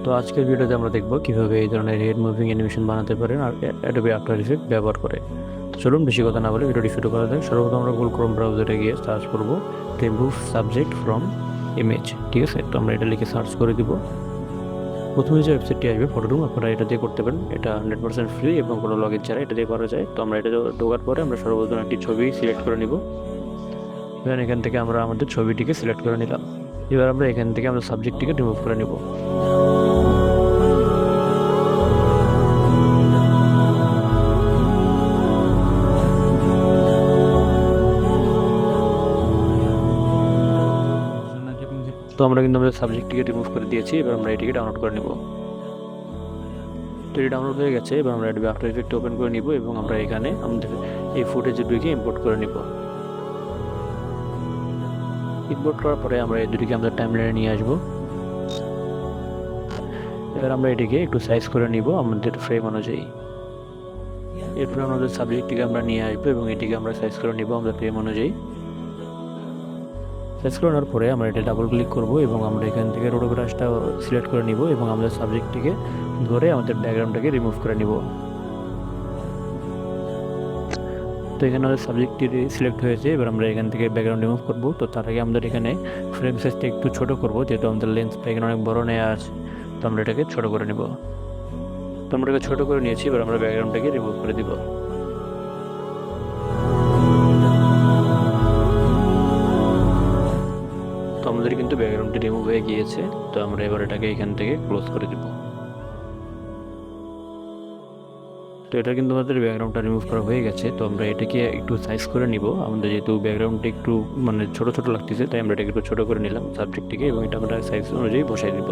তো আজকের ভিডিওতে আমরা দেখব কিভাবে এই ধরনের হেড মুভিং অ্যানিমেশন বানাতে পারেন আর অ্যাডোবি আফটার ইফেক্ট ব্যবহার করে। চলুন বেশি কথা না বলে ভিডিওটি শুরু করা যাক। সর্বপ্রথম আমরা গুগল ক্রোম ব্রাউজারে গিয়ে সার্চ করব রিমুভ সাবজেক্ট ফ্রম ইমেজ। ঠিক আছে, তো আমরা এটা লিখে সার্চ করে দিব। প্রথমে যে ওয়েবসাইটটি আসবে ফটোরুম, আপনারা এটা দিয়ে করতে পারেন। এটা 100% ফ্রি এবং কোনো লগ ইন ছাড়া এটা দিয়ে করা যায়। তো আমরা এটা ঢোকার পরে আমরা সর্বপ্রথম একটি ছবি সিলেক্ট করে নিব। এবার এখান থেকে আমরা আমাদের ছবিটিকে সিলেক্ট করে নিলাম। এবার আমরা এখান থেকে আমরা সাবজেক্টটিকে রিমুভ করে নিব। তো আমরা কিন্তু আমাদের সাবজেক্টটিকে রিমুভ করে দিয়েছি। এবার আমরা এটিকে ডাউনলোড করে নিব। তো এটি ডাউনলোড হয়ে গেছে। এবার আমরা অ্যাডোবি আফটার ইফেক্ট ওপেন করে নিব এবং আমরা এখানে আমাদের এই ফুটেজগুলিকে ইম্পোর্ট করে নিব। ইম্পোর্ট করার পরে আমরা এই দুটিকে আমাদের টাইমলাইনে নিয়ে আসবো। এবার আমরা এটিকে একটু সাইজ করে নিব আমাদের ফ্রেম অনুযায়ী। এরপর আমাদের সাবজেক্টটিকে আমরা নিয়ে আসবো এবং এটিকে আমরা সাইজ করে নিব আমাদের ফ্রেম অনুযায়ী। সাইজ করানোর পরে আমরা এটা ডাবল ক্লিক করব এবং আমরা এখান থেকে রোড ব্রাশটা সিলেক্ট করে নিব এবং আমাদের সাবজেক্টটিকে ধরে আমাদের ব্যাকগ্রাউন্ডটাকে রিমুভ করে নিব। তো এখানে আমাদের সাবজেক্টটি সিলেক্ট হয়েছে। এবার আমরা এখান থেকে ব্যাকগ্রাউন্ড রিমুভ করব। তো তার আগে আমাদের এখানে ফ্রেম সাইজটা একটু ছোট করব, যেহেতু আমাদের লেন্সটা এখানে অনেক বড় নেওয়া আছে। তো আমরা এটাকে ছোট করে নেব। তো আমরা এটাকে ছোট করে নিয়েছি। এবার আমরা ব্যাকগ্রাউন্ডটাকে রিমুভ করে দিব। তো আমাদের কিন্তু ব্যাকগ্রাউন্ডটি রিমুভ হয়ে গিয়েছে। তো আমরা এবার এটাকে এখান থেকে ক্লোজ করে দিব। তো এটা কিন্তু আমাদের ব্যাকগ্রাউন্ডটা রিমুভ করা হয়ে গেছে। তো আমরা এটাকে একটু সাইজ করে নিব। আমাদের যেহেতু ব্যাকগ্রাউন্ডটা একটু ছোট ছোট লাগতেছে, তাই আমরা এটাকে একটু ছোট করে নিলাম সাবজেক্টটিকে এবং এটা আমরা সাইজ অনুযায়ী বসাই দিব।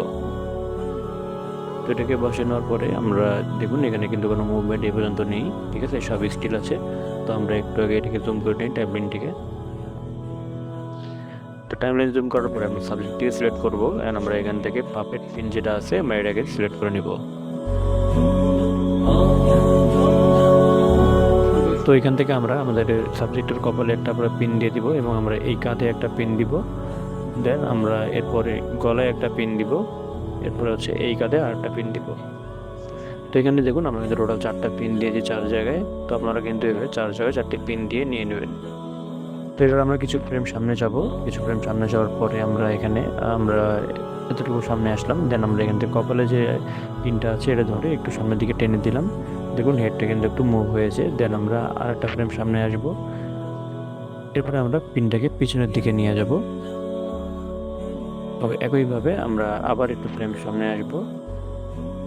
তো এটাকে বসে নেওয়ার পরে আমরা দেখুন এখানে কিন্তু কোনো মুভমেন্ট এই পর্যন্ত নেই। ঠিক আছে, সব স্টিল আছে। তো আমরা একটু আগে এটাকে জুম করে নিই টাইমলাইনটিকে। তো টাইমলাইন জুম করার পরে আমরা সাবজেক্টটিকে সিলেক্ট করবো অ্যান্ড আমরা এখান থেকে পাপেট পিন যেটা আছে আমরা এটাকে সিলেক্ট করে নিব। তো এখান থেকে আমরা আমাদের সাবজেক্টের কপালে একটা করে পিন দিয়ে দিব এবং আমরা এই কাঁধে একটা পিন দিব। দেন আমরা এরপরে গলায় একটা পিন দিব। এরপরে হচ্ছে এই কাঁধে আর একটা পিন দিব। তো এখানে দেখুন আমরা কিন্তু টোটাল 4টা পিন দিয়েছি 4 জায়গায়। তো আপনারা কিন্তু এভাবে 4 জায়গায় 4টি পিন দিয়ে নিয়ে নেবেন। তো এবার আমরা কিছু ফ্রেম সামনে যাব। কিছু ফ্রেম সামনে যাওয়ার পরে আমরা এখানে এতটুকু সামনে আসলাম। দেন আমরা এখান থেকে কপালে যে পিনটা আছে এটা ধরে একটু সামনের দিকে টেনে দিলাম। দেখুন হেডটা কিন্তু একটু মুভ হয়েছে। দেন আমরা আরেকটা ফ্রেম সামনে আসব। এরপরে আমরা পিনটাকে পিছনের দিকে নিয়ে যাব। তবে একইভাবে আমরা আবার একটু ফ্রেম সামনে আসব।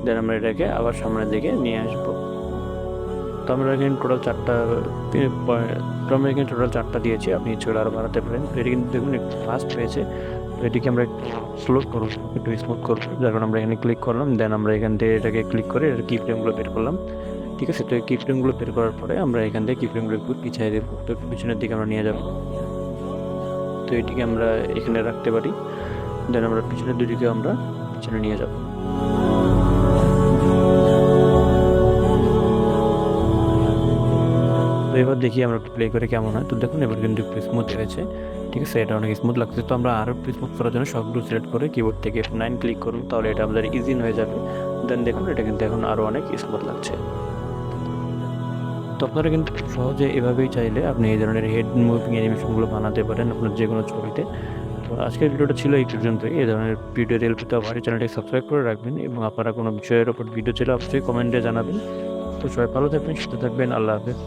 দেন আমরা এটাকে আবার সামনের দিকে নিয়ে আসব। তো আমরা এখানে টোটাল 4টা দিয়েছি। আপনি ইচ্ছে করে আরও বাড়াতে পারেন। তো এটি কিন্তু দেখুন একটু ফাস্ট হয়েছে। তো এটিকে আমরা একটু স্লো করবো, একটু স্মুথ করবো। যার কারণে আমরা এখানে ক্লিক করলাম। দেন আমরা এখান থেকে এটাকে ক্লিক করে এর কি ফ্রেমগুলো বের করলাম। ঠিক আছে, তো এই কি ফ্রেমগুলো বের করার পরে আমরা এখান থেকে কি ফ্রেমগুলো একটু পিছিয়ে দেবো। তো পিছনের দিকে আমরা নিয়ে যাব। তো এটিকে আমরা এখানে রাখতে পারি। দেন আমরা পিছনের দুটিকে আমরা পিছনে নিয়ে যাব। তো এবার দেখি আমরা একটু প্লে করে কেমন হয়। তো দেখুন এবার কিন্তু একটু স্মুথ হয়েছে। ঠিক আছে, এটা অনেক স্মুথ লাগছে। তো আমরা আরও একটু স্মুথ করার জন্য সবগুলো সিলেক্ট করে কিবোর্ড থেকে F9 ক্লিক করুন, তাহলে এটা আমাদের ইজি হয়ে যাবে। দেন দেখুন এটা কিন্তু এখন আরও অনেক স্মুথ লাগছে। তো আপনারা কিন্তু খুব সহজে এভাবেই চাইলে আপনি এই ধরনের হেড মুভিং অ্যানিমেশনগুলো বানাতে পারেন আপনার যে কোনো ছবিতে। তো আজকের ভিডিওটা ছিল এই পর্যন্তই। এই ধরনের টিউটোরিয়াল পেতে অবশ্যই চ্যানেলটি সাবস্ক্রাইব করে রাখবেন এবং আপনারা কোনো বিষয়ের ওপর ভিডিও ছিল অবশ্যই কমেন্টে জানাবেন। তো সবাই ভালো থাকবেন, সুস্থ থাকবেন। আল্লাহ হাফেজ।